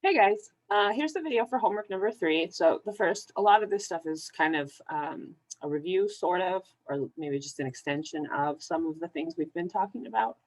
Hey guys, here's the video for homework number 3. So a lot of this stuff is kind of a review, sort of, or maybe just an extension of some of the things we've been talking about.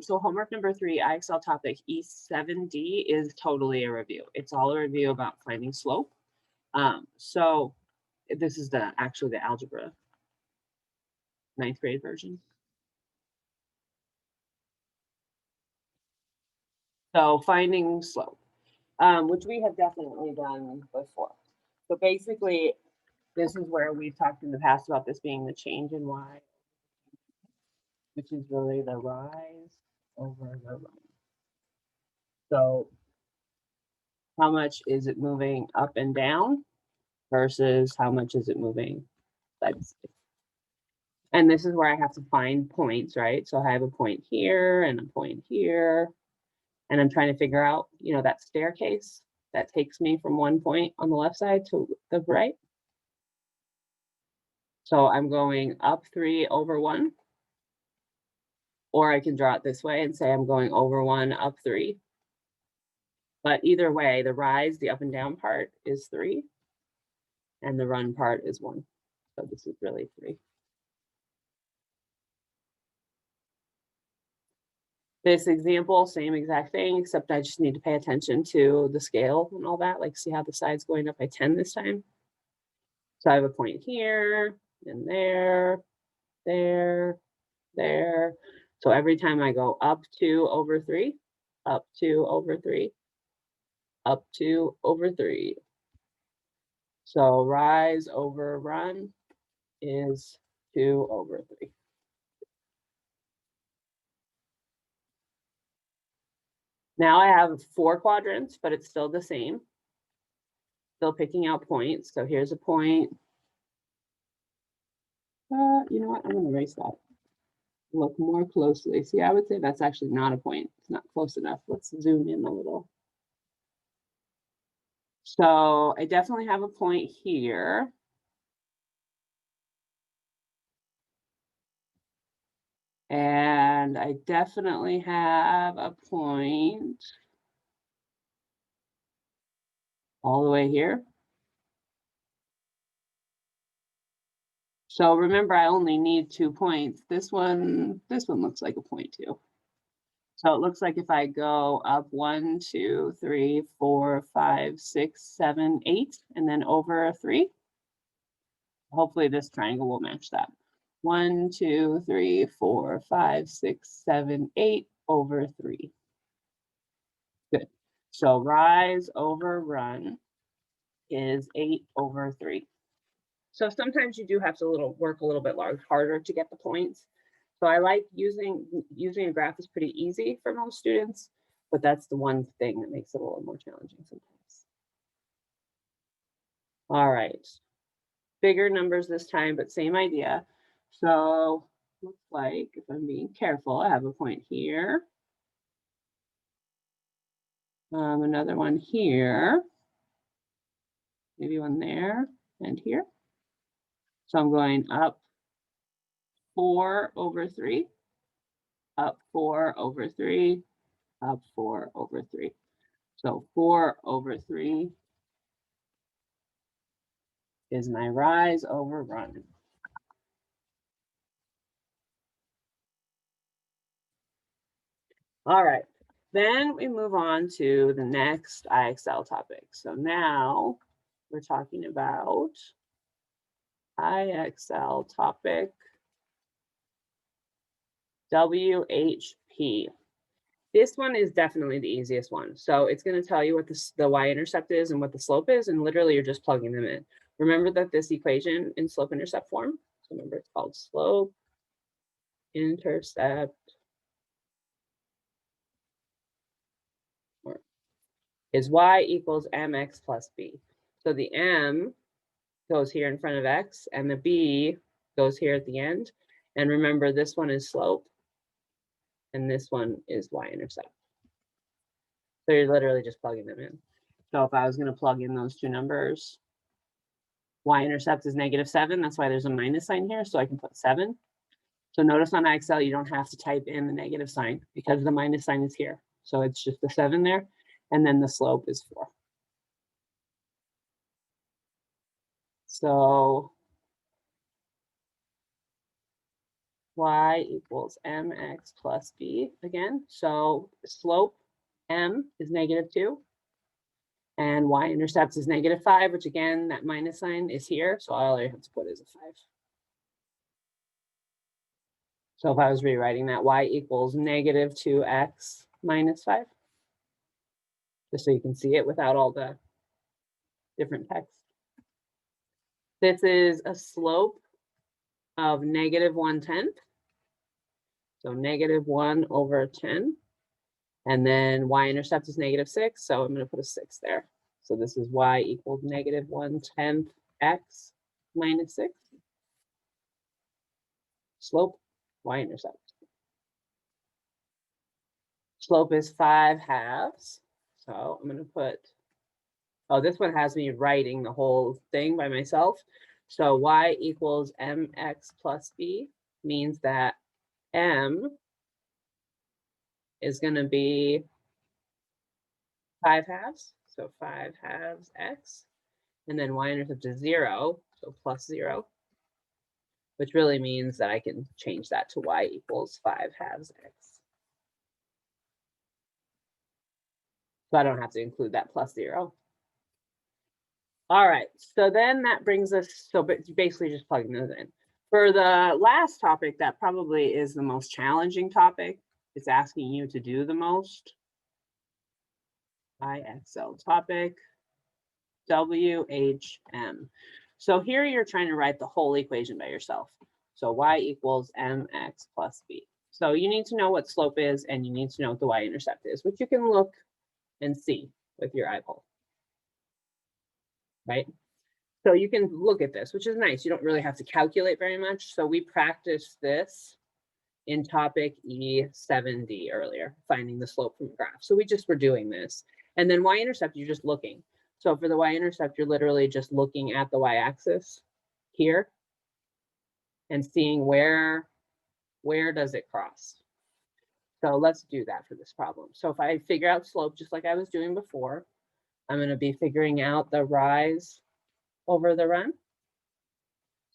So homework number 3, IXL topic E7D is totally a review. It's all a review about finding slope. So this is actually the algebra 9th grade version. So finding slope, which we have definitely done before. So basically, this is where we've talked in the past about this being the change in y, which is really the rise over the run. So how much is it moving up and down versus how much is it moving side to side? And this is where I have to find points, right? So I have a point here and a point here, and I'm trying to figure out, that staircase that takes me from one point on the left side to the right. So I'm going up 3 over 1. Or I can draw it this way and say I'm going over 1, up 3. But either way, the rise, the up and down part is 3. And the run part is 1. So this is really 3. This example, same exact thing, except I just need to pay attention to the scale and all that. Like, see how the side's going up by 10 this time? So I have a point here and there, there, there. So every time I go up 2 over 3, up 2 over 3, up 2 over 3. So rise over run is 2 over 3. Now I have 4 quadrants, but it's still the same. Still picking out points. So here's a point. You know what? I'm going to erase that. Look more closely. See, I would say that's actually not a point. It's not close enough. Let's zoom in a little. So I definitely have a point here. And I definitely have a point all the way here. So remember, I only need 2 points. This one looks like a point too. So it looks like if I go up 1, 2, 3, 4, 5, 6, 7, 8, and then over a 3, hopefully this triangle will match that. 1, 2, 3, 4, 5, 6, 7, 8 over 3. Good. So rise over run is 8 over 3. So sometimes you do have to work a little bit harder to get the points. So I like using a graph is pretty easy for most students, but that's the one thing that makes it a little more challenging sometimes. All right, bigger numbers this time, but same idea. So looks like, if I'm being careful, I have a point here. Another one here, maybe one there and here. So I'm going up 4 over 3, up 4 over 3, up 4 over 3. So 4 over 3 is my rise over run. All right, then we move on to the next IXL topic. So now we're talking about IXL topic WHP. This one is definitely the easiest one. So it's going to tell you what the y-intercept is and what the slope is, and literally you're just plugging them in. Remember that this equation in slope-intercept form, so remember it's called slope-intercept is y equals mx plus b. So the m goes here in front of x, and the b goes here at the end. And remember, this one is slope, and this one is y-intercept. So you're literally just plugging them in. So if I was going to plug in those two numbers, y-intercept is -7. That's why there's a minus sign here, so I can put 7. So notice on IXL, you don't have to type in the negative sign because the minus sign is here. So it's just the 7 there. and then the slope is 4. So y equals mx plus b again. So slope m is -2, and y-intercept is -5, which again, that minus sign is here. So all I have to put is a 5. So if I was rewriting that, y equals -2x minus 5, just so you can see it without all the different text. This is a slope of -1/10. So -1/10. And then y-intercept is -6. So I'm going to put a 6 there. So this is y equals -1/10 x minus 6. Slope, y-intercept. Slope is 5/2. So I'm going to put, oh, this one has me writing the whole thing by myself. So y equals mx plus b means that m is going to be 5/2. So 5/2 x. And then y-intercept is 0, so plus 0. Which really means that I can change that to y equals 5/2 x. So I don't have to include that plus 0. All right, so then that brings us, so basically just plugging those in. For the last topic, that probably is the most challenging topic. It's asking you to do the most. IXL topic, WHM. So here you're trying to write the whole equation by yourself. So y equals mx plus b. So you need to know what slope is, and you need to know what the y-intercept is, which you can look and see with your eyeball, right? So you can look at this, which is nice. You don't really have to calculate very much. So we practiced this in topic E7D earlier, finding the slope from a graph. So we just were doing this. And then y-intercept, you're just looking. So for the y-intercept, you're literally just looking at the y-axis here and seeing where does it cross. So let's do that for this problem. So if I figure out slope, just like I was doing before, I'm going to be figuring out the rise over the run.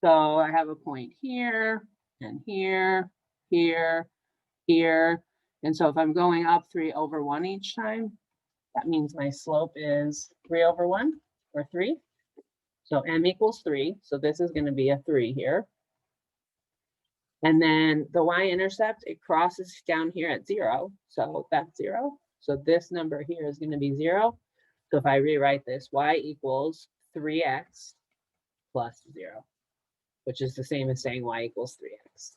So I have a point here and here, here, here. And so if I'm going up 3/1 each time, that means my slope is 3/1 or 3. So m equals 3. So this is going to be a 3 here. And then the y-intercept, it crosses down here at 0. So that's 0. So this number here is going to be 0. So if I rewrite this, y equals 3x plus 0, which is the same as saying y equals 3x.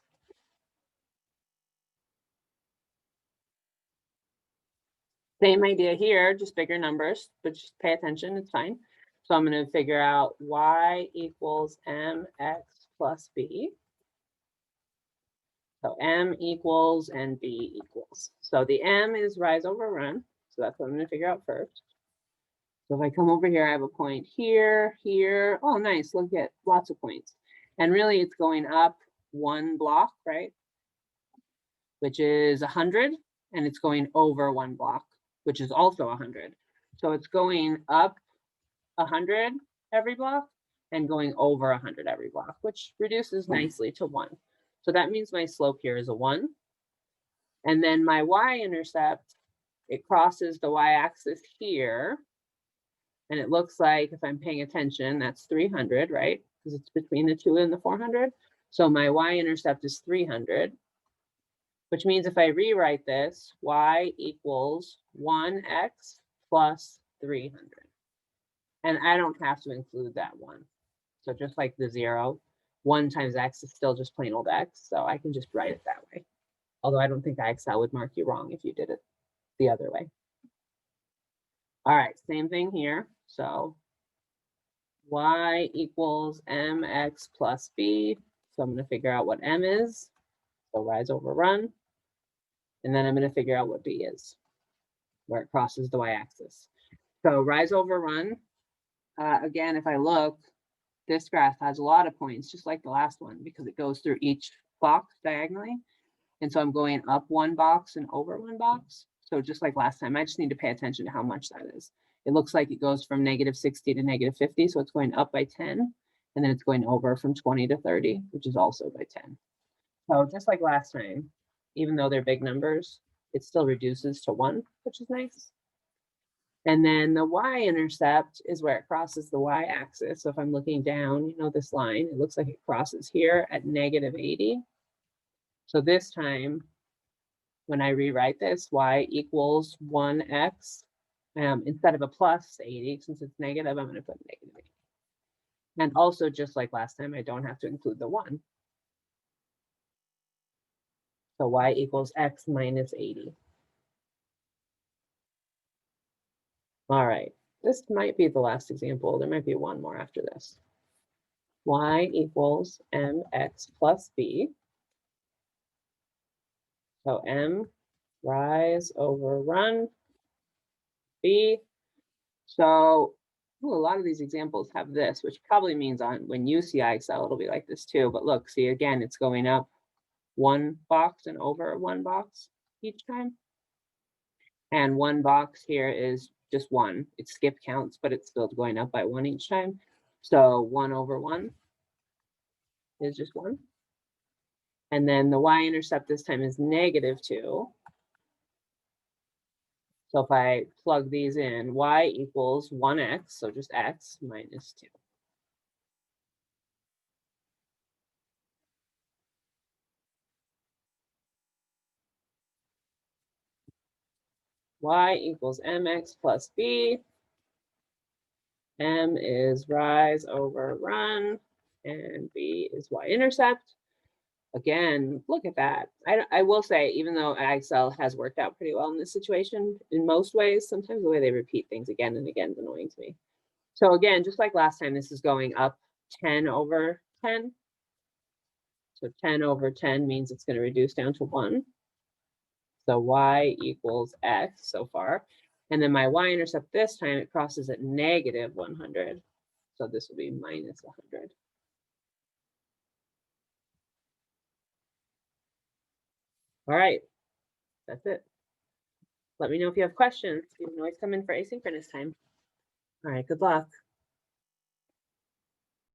Same idea here, just bigger numbers, but just pay attention, it's fine. So I'm going to figure out y equals mx plus b. So m equals and b equals. So the m is rise over run. So that's what I'm going to figure out first. So if I come over here, I have a point here, here. Oh, nice. Look at lots of points. And really, it's going up 1 block, right? Which is 100. And it's going over 1 block, which is also 100. So it's going up 100 every block and going over 100 every block, which reduces nicely to 1. So that means my slope here is a 1. And then my y-intercept, it crosses the y-axis here. And it looks like, if I'm paying attention, that's 300, right? Because it's between the 2 and the 400. So my y-intercept is 300, which means if I rewrite this, y equals 1x plus 300. And I don't have to include that 1. So just like the 0, 1 times x is still just plain old x. So I can just write it that way. Although I don't think IXL would mark you wrong if you did it the other way. All right, same thing here. So y equals mx plus b. So I'm going to figure out what m is. So rise over run. And then I'm going to figure out what b is, where it crosses the y-axis. So rise over run. Again, if I look, this graph has a lot of points, just like the last one, because it goes through each box diagonally. And so I'm going up one box and over one box. So just like last time, I just need to pay attention to how much that is. It looks like it goes from -60 to -50. So it's going up by 10. And then it's going over from 20 to 30, which is also by 10. So just like last time, even though they're big numbers, it still reduces to 1, which is nice. And then the y-intercept is where it crosses the y-axis. So if I'm looking down, you know, this line, it looks like it crosses here at -80. So this time, when I rewrite this, y equals 1x, instead of a plus 80, since it's negative, I'm going to put -80. And also, just like last time, I don't have to include the 1. So y equals x minus 80. All right, this might be the last example. There might be one more after this. Y equals mx plus b. So m, rise over run, b. So a lot of these examples have this, which probably means when you see IXL, it'll be like this too. But look, see, again, it's going up one box and over one box each time. And one box here is just 1. It skip counts, but it's still going up by 1 each time. So 1 over 1 is just 1. And then the y-intercept this time is -2. So if I plug these in, y equals 1x, so just x minus 2. Y equals mx plus b. M is rise over run, and b is y-intercept. Again, look at that. I will say, even though IXL has worked out pretty well in this situation, in most ways, sometimes the way they repeat things again and again is annoying to me. So again, just like last time, this is going up 10 over 10. So 10 over 10 means it's going to reduce down to 1. So y equals x so far. And then my y-intercept this time, it crosses at -100. So this will be minus 100. All right, that's it. Let me know if you have questions. You can always come in for asynchronous time. All right, good luck.